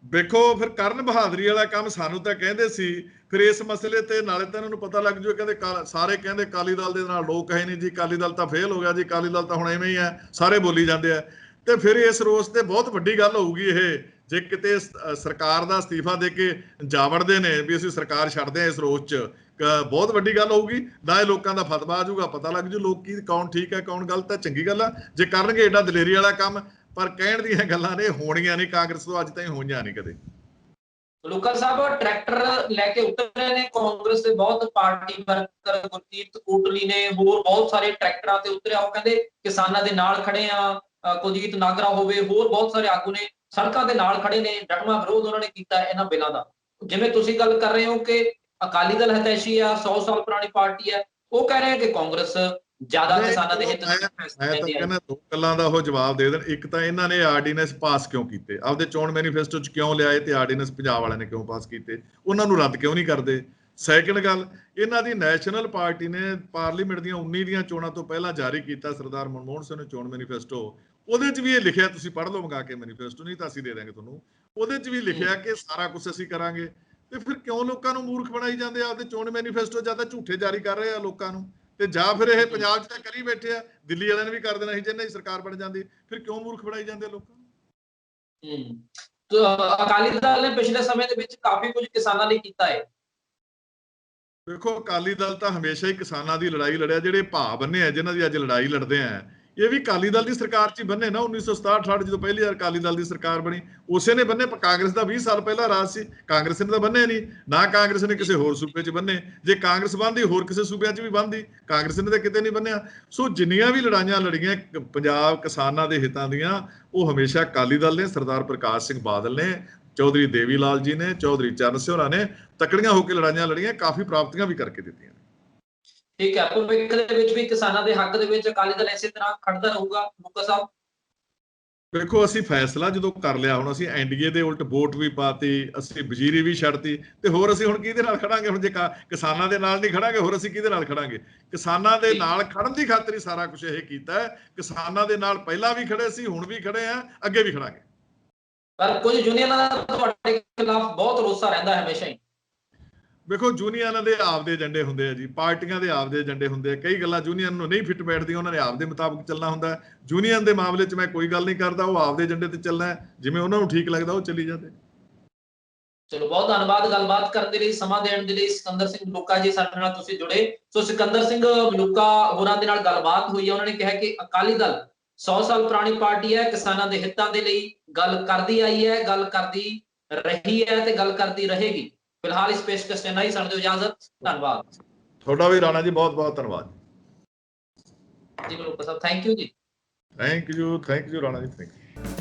ਵੇਖੋ, ਫਿਰ ਕਰਨ ਬਹਾਦਰੀ ਵਾਲਾ ਕੰਮ ਸਾਨੂੰ ਤਾਂ ਕਹਿੰਦੇ ਸੀ, ਫਿਰ ਇਸ ਮਸਲੇ ਤੇ ਨਾਲੇ ਤਾਂ ਇਹਨਾਂ ਨੂੰ ਪਤਾ ਲੱਗ ਜੂ। ਕਹਿੰਦੇ ਸਾਰੇ ਕਹਿੰਦੇ ਅਕਾਲੀ ਦਲ ਦੇ ਨਾਲ ਲੋਕ ਹੈ ਨਹੀਂ ਜੀ, ਅਕਾਲੀ ਦਲ ਤਾਂ ਫੇਲ ਹੋ ਗਿਆ ਜੀ, ਅਕਾਲੀ ਦਲ ਤਾਂ ਹੁਣ ਐਵੇਂ ਹੀ ਹੈ, ਸਾਰੇ ਬੋਲੀ ਜਾਂਦੇ ਆ। ਤੇ ਫਿਰ ਇਸ ਰੋਸ ਤੇ ਬਹੁਤ ਵੱਡੀ ਗੱਲ ਹੋਊਗੀ ਇਹ, ਜੇ ਕਿਤੇ ਸਰਕਾਰ ਦਾ ਅਸਤੀਫਾ ਦੇ ਕੇ ਜਾਵੜਦੇ ਨੇ ਵੀ ਅਸੀਂ ਸਰਕਾਰ ਛੱਡਦੇ ਹਾਂ, ਇਸ ਰੋਸ 'ਚ ਬਹੁਤ ਵੱਡੀ ਗੱਲ ਹੋਊਗੀ। ਨਾ ਇਹ ਲੋਕਾਂ ਦਾ ਫਤਵਾ ਆ ਜਾਊਗਾ, ਪਤਾ ਲੱਗ ਜੂ ਲੋਕ ਕੀ ਕੌਣ ਠੀਕ ਹੈ ਕੌਣ ਗਲਤ ਹੈ। ਚੰਗੀ ਗੱਲ ਆ ਜੇ ਕਰਨਗੇ ਏਡਾ ਦਲੇਰੀ ਵਾਲਾ ਕੰਮ, ਪਰ ਕਹਿਣ ਦੀਆਂ ਗੱਲਾਂ ਨੇ, ਹੋਣੀਆਂ ਨਹੀਂ। ਕਾਂਗਰਸ ਤੋਂ ਅੱਜ ਤਾਈਂ ਹੋਈਆਂ ਨਹੀਂ ਕਦੇ। ਲੋਕਲ ਸਾਹਿਬ ਟਰੈਕਟਰ ਲੈ ਕੇ ਉਤਰੇ ਨੇ ਕਾਂਗਰਸ ਦੇ ਬਹੁਤ ਪਾਰਟੀ ਵਰਕਰ, ਗੁਰਦੀਪ ਕੋਟਲੀ ਨੇ, ਹੋਰ ਬਹੁਤ ਸਾਰੇ ਟਰੈਕਟਰਾਂ ਤੇ ਉਤਰਿਆ। ਉਹ ਕਹਿੰਦੇ ਕਿਸਾਨਾਂ ਦੇ ਨਾਲ ਖੜੇ ਆ, ਕੁਲਜੀਤ ਨਾਗਰਾ ਹੋਵੇ, ਹੋਰ ਬਹੁਤ ਸਾਰੇ ਆਗੂ ਨੇ ਸੜਕਾਂ ਦੇ ਨਾਲ ਖੜੇ ਨੇ। ਡਟਵਾਂ ਵਿਰੋਧ ਉਹਨਾਂ ਨੇ ਕੀਤਾ ਇਹਨਾਂ ਬਿੱਲਾਂ ਦਾ। ਜਿਵੇਂ ਤੁਸੀਂ ਗੱਲ ਕਰ ਰਹੇ ਹੋ ਕਿ ਅਕਾਲੀ ਦਲ ਹਤੈਸ਼ੀ ਆ, 100 ਸਾਲ ਪੁਰਾਣੀ ਪਾਰਟੀ ਹੈ, ਉਹ ਕਹਿ ਰਹੇ ਆ ਕਿ ਕਾਂਗਰਸ ਜ਼ਿਆਦਾ ਕਿਸਾਨਾਂ ਦੇ ਹਿੱਤ ਮੈਂ ਤਾਂ ਕਹਿੰਦਾ 2 ਗੱਲਾਂ ਦਾ ਉਹ ਜਵਾਬ ਦੇ ਦੇਣ। ਇੱਕ ਤਾਂ ਇਹਨਾਂ ਨੇ ਆਰਡੀਨੈਂਸ ਪਾਸ ਕਿਉਂ ਕੀਤੇ, ਆਪਦੇ ਚੋਣ ਮੈਨੀਫੈਸਟੋ 'ਚ ਕਿਉਂ ਲਿਆਏ, ਤੇ ਆਰਡੀਨੈਂਸ ਪੰਜਾਬ ਵਾਲਿਆਂ ਨੇ ਕਿਉਂ ਪਾਸ ਕੀਤੇ, ਉਹਨਾਂ ਨੂੰ ਰੱਦ ਕਿਉਂ ਨਹੀਂ ਕਰਦੇ। ਸੈਕਿੰਡ ਗੱਲ, ਇਹਨਾਂ ਦੀ ਨੈਸ਼ਨਲ ਪਾਰਟੀ ਨੇ ਪਾਰਲੀਮੈਂਟ ਦੀਆਂ 19 ਦੀਆਂ ਚੋਣਾਂ ਤੋਂ ਪਹਿਲਾਂ ਜਾਰੀ ਕੀਤਾ ਸਰਦਾਰ ਮਨਮੋਹਨ ਸਿੰਘ ਨੇ ਚੋਣ ਮੈਨੀਫੈਸਟੋ। ਉਹਦੇ 'ਚ ਵੀ ਇਹ ਲਿਖਿਆ, ਤੁਸੀਂ ਪੜ੍ਹ ਲਓ ਮੰਗਾ ਕੇ ਮੈਨੀਫੈਸਟੋ, ਨਹੀਂ ਤਾਂ ਅਸੀਂ ਦੇ ਦਾਂਗੇ ਤੁਹਾਨੂੰ। ਉਹਦੇ 'ਚ ਵੀ ਲਿਖਿਆ ਕਿ ਸਾਰਾ ਕੁਝ ਅਸੀਂ ਕਰਾਂਗੇ। ਤੇ ਫਿਰ ਕਿਉਂ ਲੋਕਾਂ ਨੂੰ ਮੂਰਖ ਬਣਾਈ ਜਾਂਦੇ ਆ? ਆਪਦੇ ਚੋਣ ਮੈਨੀਫੈਸਟੋ ਜਾਂ ਤਾਂ ਝੂਠੇ ਜਾਰੀ ਕਰ ਰਹੇ ਆ ਲੋਕਾਂ ਨੂੰ, ਤੇ ਜਾਂ ਫਿਰ ਇਹ ਪੰਜਾਬ 'ਚ ਤਾਂ ਕਰੀ ਬੈਠੇ ਆ, ਦਿੱਲੀ ਵਾਲਿਆਂ ਨੇ ਵੀ ਕਰ ਦੇਣਾ ਸੀ ਜੇ ਇਹਨਾਂ ਦੀ ਸਰਕਾਰ ਬਣ ਜਾਂਦੀ। ਫਿਰ ਕਿਉਂ ਮੂਰਖ ਬਣਾਈ ਜਾਂਦੇ ਲੋਕਾਂ ਨੂੰ? ਅਕਾਲੀ ਦਲ ਨੇ ਪਿਛਲੇ ਸਮੇਂ ਦੇ ਵਿੱਚ ਕਾਫੀ ਕੁਝ ਕਿਸਾਨਾਂ ਲਈ ਕੀਤਾ ਹੈ। ਦੇਖੋ, ਅਕਾਲੀ ਦਲ ਤਾਂ ਹਮੇਸ਼ਾ ਹੀ ਕਿਸਾਨਾਂ ਦੀ ਲੜਾਈ ਲੜਿਆ। ਜਿਹੜੇ ਭਾਅ ਬੰਨੇ ਆ, ਜਿਨ੍ਹਾਂ ਦੀ ਅੱਜ ਲੜਾਈ ਲੜਦੇ ਆ, ਇਹ ਵੀ ਅਕਾਲੀ ਦਲ ਦੀ ਸਰਕਾਰ 'ਚ ਹੀ ਬੰਨੇ ਨਾ। 1967-68 ਜਦੋਂ ਪਹਿਲੀ ਵਾਰ ਅਕਾਲੀ ਦਲ ਦੀ ਸਰਕਾਰ ਬਣੀ, ਉਸੇ ਨੇ ਬੰਨੇ। ਕਾਂਗਰਸ ਦਾ 20 ਸਾਲ ਪਹਿਲਾਂ ਰਾਜ ਸੀ, ਕਾਂਗਰਸ ਨੇ ਤਾਂ ਬੰਨੇ ਨਹੀਂ ਨਾ। ਕਾਂਗਰਸ ਨੇ ਕਿਸੇ ਹੋਰ ਸੂਬੇ 'ਚ ਬੰਨੇ, ਜੇ ਕਾਂਗਰਸ ਬੰਨ੍ਹਦੀ ਹੋਰ ਕਿਸੇ ਸੂਬਿਆਂ 'ਚ ਵੀ ਬੰਨ੍ਹਦੀ, ਕਾਂਗਰਸ ਨੇ ਤਾਂ ਕਿਤੇ ਨਹੀਂ ਬੰਨਿਆ। ਸੋ ਜਿੰਨੀਆਂ ਵੀ ਲੜਾਈਆਂ ਲੜੀਆਂ ਪੰਜਾਬ ਕਿਸਾਨਾਂ ਦੇ ਹਿੱਤਾਂ ਦੀਆਂ, ਉਹ ਹਮੇਸ਼ਾ ਅਕਾਲੀ ਦਲ ਨੇ, ਸਰਦਾਰ ਪ੍ਰਕਾਸ਼ ਸਿੰਘ ਬਾਦਲ ਨੇ, ਚੌਧਰੀ ਦੇਵੀ ਲਾਲ ਜੀ ਨੇ, ਚੌਧਰੀ ਚਰਨ ਸਿੰਘ ਹੋਰਾਂ ਨੇ ਤਕੜੀਆਂ ਹੋ ਕੇ ਲੜਾਈਆਂ ਲੜੀਆਂ, ਕਾਫੀ ਪ੍ਰਾਪਤੀਆਂ ਵੀ ਕਰਕੇ ਦਿੱਤੀਆਂ। ਠੀਕ ਹੈ, ਭਵਿੱਖ ਦੇ ਵਿੱਚ ਵੀ ਕਿਸਾਨਾਂ ਦੇ ਹੱਕ ਦੇ ਵਿੱਚ ਅਕਾਲੀ ਦਲ ਇਸੇ ਤਰ੍ਹਾਂ ਖੜਦਾ ਰਹੂਗਾ। ਮੁੱਕਾ ਸਾਹਿਬ ਵੇਖੋ, ਅਸੀਂ ਫੈਸਲਾ ਜਦੋਂ ਕਰ ਲਿਆ, ਹੁਣ ਅਸੀਂ ਐਨਡੀਏ ਦੇ ਉਲਟ ਵੋਟ ਵੀ ਪਾਤੀ, ਅਸੀਂ ਵਜ਼ੀਰੀ ਵੀ ਛੱਡਤੀ, ਤੇ ਹੋਰ ਅਸੀਂ ਹੁਣ ਕਿਹਦੇ ਨਾਲ ਖੜਾਂਗੇ? ਹੁਣ ਜੇ ਕਿਸਾਨਾਂ ਦੇ ਨਾਲ ਨਹੀਂ ਖੜਾਂਗੇ, ਹੋਰ ਅਸੀਂ ਕਿਹਦੇ ਨਾਲ ਖੜਾਂਗੇ? ਕਿਸਾਨਾਂ ਦੇ ਨਾਲ ਖੜਨ ਦੀ ਖਾਤਰ ਹੀ ਸਾਰਾ ਕੁਝ ਇਹ ਕੀਤਾ ਹੈ। ਕਿਸਾਨਾਂ ਦੇ ਨਾਲ ਪਹਿਲਾਂ ਵੀ ਖੜੇ ਸੀ, ਹੁਣ ਵੀ ਖੜੇ ਆ, ਅੱਗੇ ਵੀ ਖੜਾਂਗੇ। ਪਰ ਕੁਝ ਯੂਨੀਅਨਾਂ ਦਾ ਤੁਹਾਡੇ ਖਿਲਾਫ ਬਹੁਤ ਰੋਸਾ ਰਹਿੰਦਾ ਹੈ ਹਮੇਸ਼ਾ ਹੀ। ਵੇਖੋ ਯੂਨੀਅਨਾਂ ਦੇ ਆਪਦੇ ਏਜੰਡੇ ਹੁੰਦੇ ਆ ਜੀ, ਪਾਰਟੀਆਂ ਦੇ ਆਪਦੇ ਏਜੰਡੇ ਹੁੰਦੇ ਆ। ਕਈ ਗੱਲਾਂ ਯੂਨੀਅਨ ਨੂੰ ਨਹੀਂ ਫਿੱਟ ਬੈਠਦੀਆਂ, ਉਹਨਾਂ ਨੇ ਆਪਦੇ ਮੁਤਾਬਕ ਚੱਲਣਾ ਹੁੰਦਾ। ਯੂਨੀਅਨ ਦੇ ਮਾਮਲੇ 'ਚ ਮੈਂ ਕੋਈ ਗੱਲ ਨਹੀਂ ਕਰਦਾ, ਉਹ ਆਪਦੇ ਏਜੰਡੇ ਤੇ ਚੱਲਣਾ, ਜਿਵੇਂ ਉਹਨਾਂ ਨੂੰ ਠੀਕ ਲੱਗਦਾ ਉਹ ਚੱਲੀ ਜਾਂਦੇ। ਚਲੋ ਬਹੁਤ ਧੰਨਵਾਦ ਗੱਲਬਾਤ ਕਰਨ ਦੇ ਲਈ, ਸਮਾਂ ਦੇਣ ਦੇ ਲਈ। ਸਿਕੰਦਰ ਸਿੰਘ ਮਲੂਕਾ ਜੀ ਸਾਡੇ ਨਾਲ ਤੁਸੀਂ ਜੁੜੇ। ਸੋ ਸਿਕੰਦਰ ਸਿੰਘ ਮਲੂਕਾ ਹੋਰਾਂ ਦੇ ਨਾਲ ਗੱਲਬਾਤ ਹੋਈ ਹੈ, ਉਹਨਾਂ ਨੇ ਕਿਹਾ ਕਿ ਅਕਾਲੀ ਦਲ 100 ਸਾਲ ਪੁਰਾਣੀ ਪਾਰਟੀ ਹੈ, ਕਿਸਾਨਾਂ ਦੇ ਹਿੱਤਾਂ ਦੇ ਲਈ ਗੱਲ ਕਰਦੀ ਆਈ ਹੈ, ਗੱਲ ਕਰਦੀ ਰਹੀ ਹੈ ਤੇ ਗੱਲ ਕਰਦੀ ਰਹੇਗੀ। ਫਿਲਹਾਲ ਇਸ ਪੇਸ਼ਕਸ਼ ਤੇ ਨਹੀਂ, ਸਾਨੂੰ ਦਿਓ ਇਜਾਜ਼ਤ। ਧੰਨਵਾਦ ਤੁਹਾਡਾ ਵੀ ਰਾਣਾ ਜੀ, ਬਹੁਤ ਬਹੁਤ ਧੰਨਵਾਦ ਜੀ ਮਲੂਕਾ ਸਾਹਿਬ, ਥੈਂਕ ਯੂ ਜੀ। Thank you Rana ji, thank you.